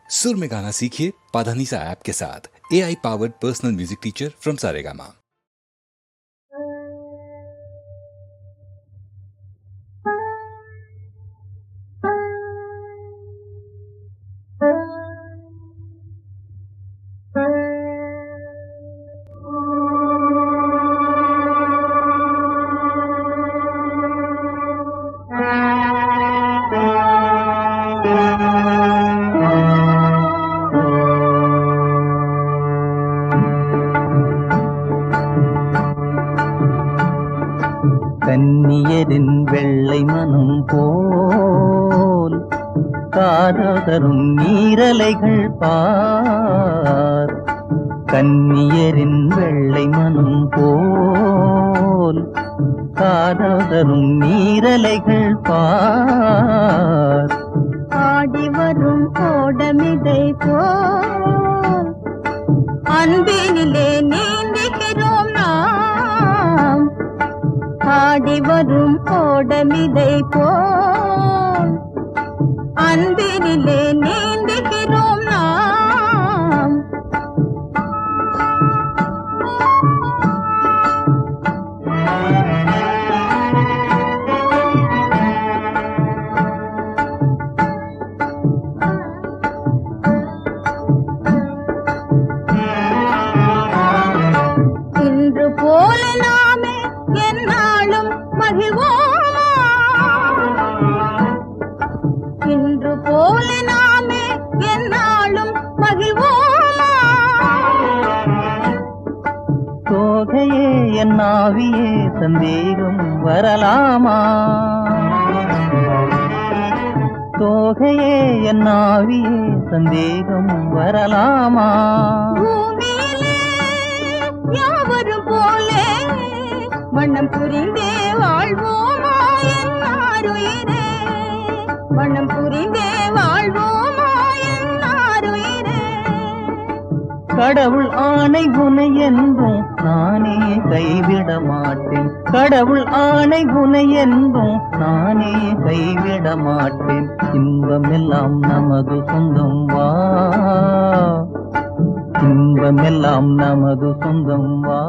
सुर में गाना सीखिए पाधानीसा ऐप के साथ। AI powered personal music teacher from Saregama. கன்னியரின் வெள்ளை மனம் போல் காதரும் நீரலைகள் பார். கன்னியரின் வெள்ளை மனம் போல் காதரும் நீரலைகள் பார். ஆடி வரும் ஓடமிதை போல் அன்பினிலே நீந்துகிறோம் நாம். ஆடி வரும் ஓடமிதை போல் அன்பினிலே நீந்துகிறோம் நாம். இன்று போல நாமே எந்நாளும் மகிழ்வோமா? இன்று போல நாமே எந்நாளும் மகிழ்வோமா? தோகையே என் ஆவியே சந்தேகம் வரலாமா? தோகையே என் ஆவியே சந்தேகம் வரலாமா? பூமியிலே யாவரும் போலே வண்ணம் புரிந்தே வாழ்வோமா என்னாருயிரே? வண்ணம் புரிந்தே வாழ்வோமா என்னாருயிரே? கடவுள் ஆணை உனை என்றும் நானே கைவிட மாட்டேன். கடவுள் ஆணை உனை என்றும் நானே கைவிட மாட்டேன். இன்பமெல்லாம் நமது சொந்தம் வா, இன்பமெல்லாம் நமது சொந்தம் வா.